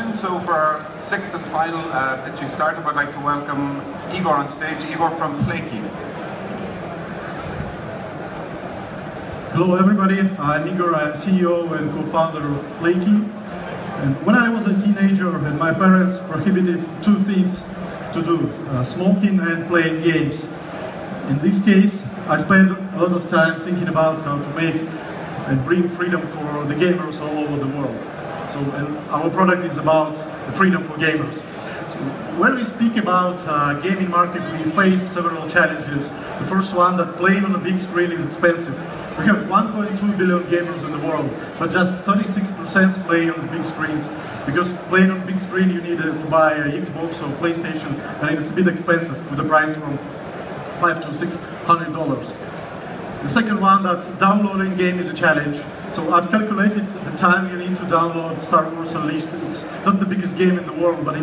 So for our sixth and final pitching startup, I'd like to welcome Igor on stage. Igor from Playkey. Hello everybody, I'm Igor, I'm CEO and co-founder of Playkey. And when I was a teenager and my parents prohibited two things to do, smoking and playing games. In this case, I spent a lot of time thinking about how to make and bring freedom for the gamers all over the world. So, and our product is about the freedom for gamers. So, when we speak about gaming market, we face several challenges. The first one, that playing on a big screen is expensive. We have 1.2 billion gamers in the world, but just 36% play on the big screens. Because playing on a big screen, you need to buy an Xbox or PlayStation, and it's a bit expensive, with the price from $500 to $600. The second one, that downloading game is a challenge. So I've calculated the time you need to download Star Wars Unleashed. It's not the biggest game in the world, but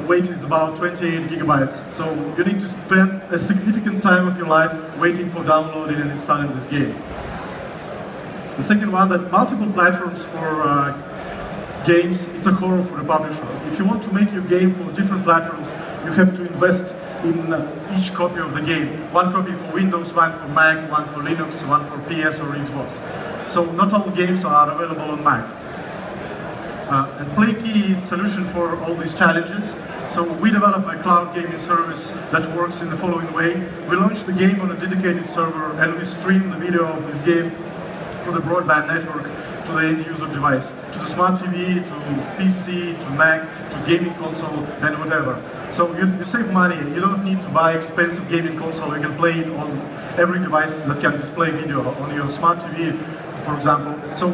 weight is about 28 gigabytes. So you need to spend a significant time of your life waiting for downloading and installing this game. The second one, that multiple platforms for games, it's a horror for the publisher. If you want to make your game for different platforms, you have to invest in each copy of the game. One copy for Windows, one for Mac, one for Linux, one for PS or Xbox. So not all games are available on Mac. And Playkey is a solution for all these challenges. So we develop a cloud gaming service that works in the following way. We launch the game on a dedicated server and we stream the video of this game through the broadband network to the end user device, to the smart TV, to PC, to Mac, to gaming console, and whatever. So you save money. You don't need to buy expensive gaming console. You can play it on every device that can display video, on your smart TV, for example. So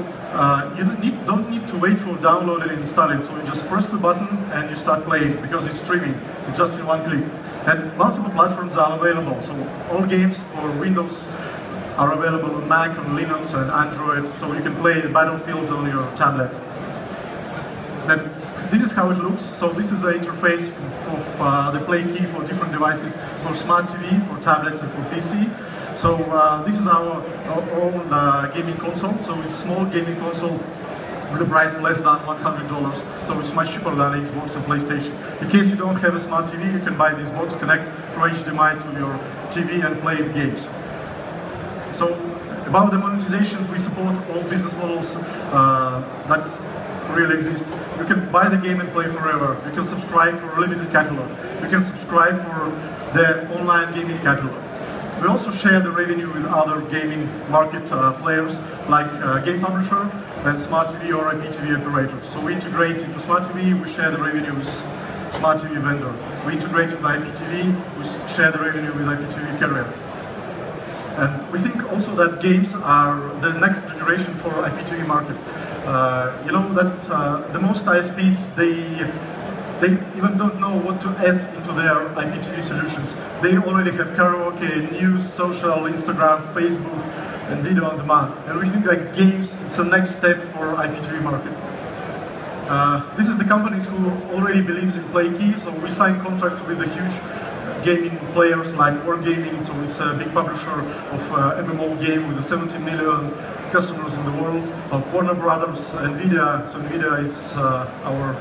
you don't need to wait for download and install it. So you just press the button and you start playing, because it's streaming. It's just in one click. And multiple platforms are available. So all games for Windows are available on Mac, on Linux and Android, so you can play Battlefield on your tablet. Then this is how it looks. So this is the interface of the Playkey for different devices, for smart TV, for tablets and for PC. So this is our own gaming console. So it's a small gaming console with a price less than $100. So it's much cheaper than Xbox and PlayStation. In case you don't have a smart TV, you can buy this box, connect through HDMI to your TV and play games. So, about the monetizations, we support all business models that really exist. You can buy the game and play forever. You can subscribe for a limited catalog. You can subscribe for the online gaming catalog. We also share the revenue with other gaming market players like game publisher and smart TV or IPTV operators. So we integrate into smart TV, we share the revenue with smart TV vendor. We integrate into IPTV, we share the revenue with IPTV carrier. And we think also that games are the next generation for IPTV market. You know that the most ISPs, they even don't know what to add into their IPTV solutions. They already have karaoke, news, social, Instagram, Facebook, and video on demand. And we think that games, it's the next step for IPTV market. This is the companies who already believes in Playkey, so we sign contracts with the huge gaming players like Wargaming, so it's a big publisher of MMO game with 17 million customers in the world, of Warner Brothers, NVIDIA. So NVIDIA is our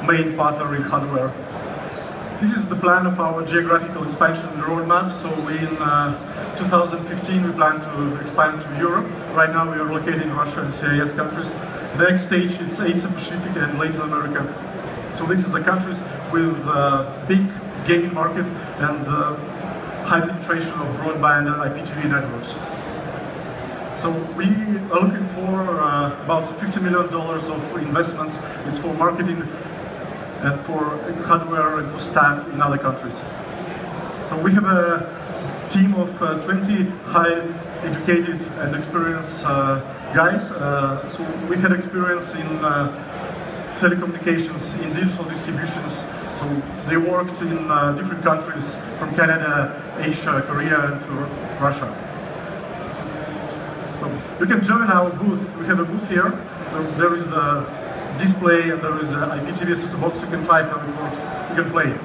main partner in hardware. This is the plan of our geographical expansion roadmap. So in 2015 we plan to expand to Europe. Right now we are located in Russia and CIS countries. The next stage is Asia Pacific and Latin America. So this is the countries with big gaming market and high penetration of broadband and IPTV networks. So we are looking for about $50 million of investments. It's for marketing and for hardware and for staff in other countries. So we have a team of 20 high educated and experienced guys. So we had experience in telecommunications, in digital distributions. So they worked in different countries from Canada, Asia, Korea, and to Russia. So you can join our booth. We have a booth here. There is a display and there is an IPTV set-top box. You can try how it works. You can play.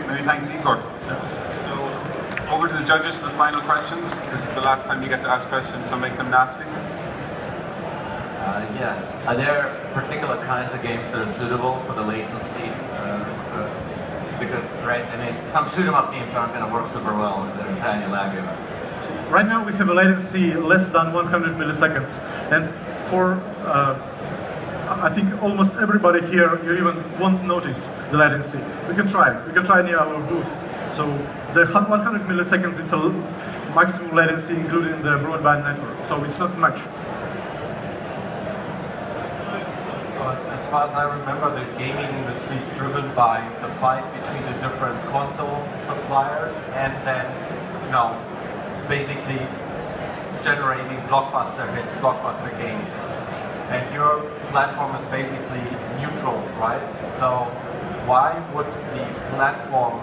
Many thanks, Igor. So over to the judges for the final questions. This is the last time you get to ask questions, so make them nasty. Yeah. Are there particular kinds of games that are suitable for the latency? Because, right, I mean, some shoot-'em-up games aren't going to work super well if there's a tiny lag in it. Right now we have a latency less than 100 milliseconds, and for I think almost everybody here, you even won't notice the latency. We can try near our booth. So the 100 milliseconds, it's a maximum latency including the broadband network, so it's not much. As far as I remember, the gaming industry is driven by the fight between the different console suppliers and then, basically generating blockbuster hits, blockbuster games. And your platform is basically neutral, right? So why would the platform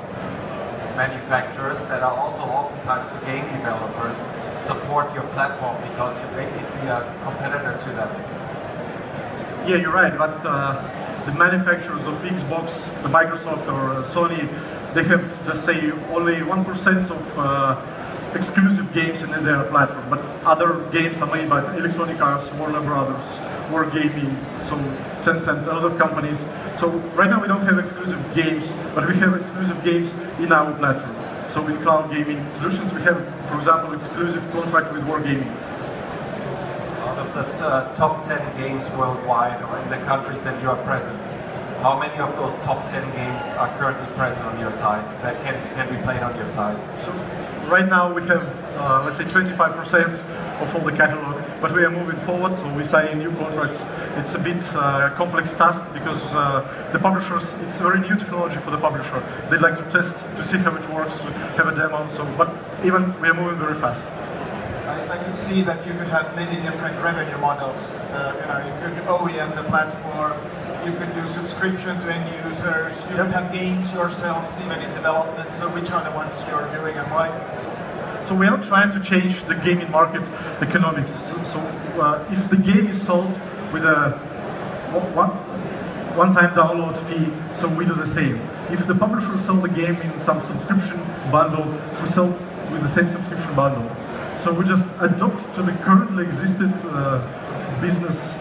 manufacturers that are also oftentimes the game developers support your platform, because you're basically a competitor to them? Yeah, you're right, but the manufacturers of Xbox, the Microsoft or Sony, they have just say only 1% of exclusive games in their platform, but other games are made by Electronic Arts, Warner Brothers, Wargaming, so Tencent, a lot of companies. So right now we don't have exclusive games, but we have exclusive games in our platform. So in cloud gaming solutions, we have, for example, exclusive contract with Wargaming. Out of the top 10 games worldwide or in the countries that you are present, how many of those top 10 games are currently present on your side that can be played on your side? So right now we have, let's say, 25% of all the catalog, but we are moving forward, so we sign new contracts. It's a bit complex task because the publishers, it's very new technology for the publisher. They like to test to see how it works, to have a demo, so, but even we are moving very fast. I could see that you could have many different revenue models. You could OEM the platform, you could do subscription to end users, you could have games yourselves even in development. So which are the ones you're doing and why? So we are trying to change the gaming market economics. So if the game is sold with a one-time download fee, so we do the same. If the publisher sells the game in some subscription bundle, we sell with the same subscription bundle. So we just adopt to the currently existed business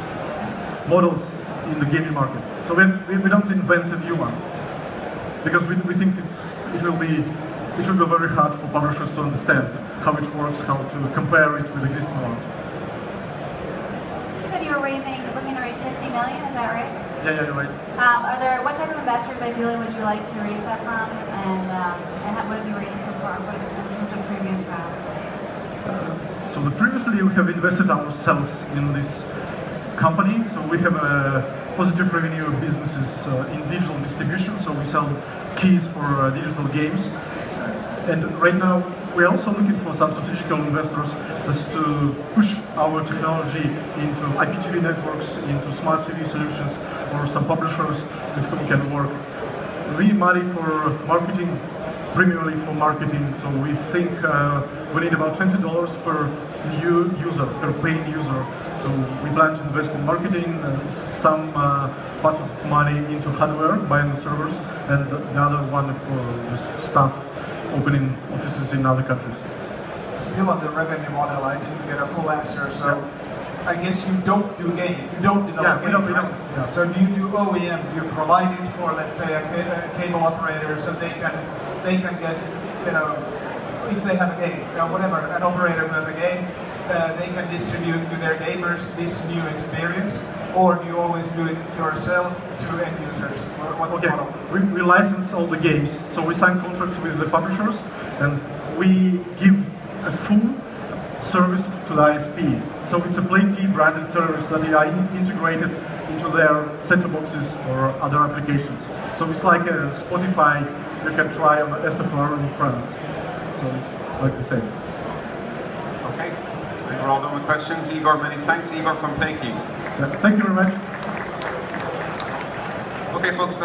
models in the gaming market. So we don't invent a new one, because we think it will be very hard for publishers to understand how it works, how to compare it with existing ones. You said you were looking to raise 50 million. Is that right? Yeah, you're right. What type of investors ideally would you like to raise that from, and what have you raised so far? What in terms of previous rounds? So previously we have invested ourselves in this company, so we have a positive revenue businesses in digital distribution, so we sell keys for digital games. And right now we're also looking for some strategic investors just to push our technology into IPTV networks, into smart TV solutions, or some publishers with whom we can work. We money for marketing, primarily for marketing, so we think we need about $20 per new user, per paying user. So we plan to invest in marketing, some part of money into hardware, buying the servers, and the other one for just staff, opening offices in other countries. Still on the revenue model, I didn't get a full answer, so I guess you don't do game, you don't develop games, right? Yeah. So do you do OEM, you provide it for, let's say, a cable operator, so they can get, if they have a game, whatever, an operator who has a game, they can distribute to their gamers this new experience, or do you always do it yourself to end users? What's the model? We license all the games, so we sign contracts with the publishers, and we give a full service to the ISP. So it's a Playkey branded service that they are integrated into their set-top boxes or other applications. So it's like a Spotify you can try on SFR in France. So it's like the same. Okay, I think we're all done with questions. Igor, many thanks. Igor from Playkey. Yeah, thank you very much. Okay, folks.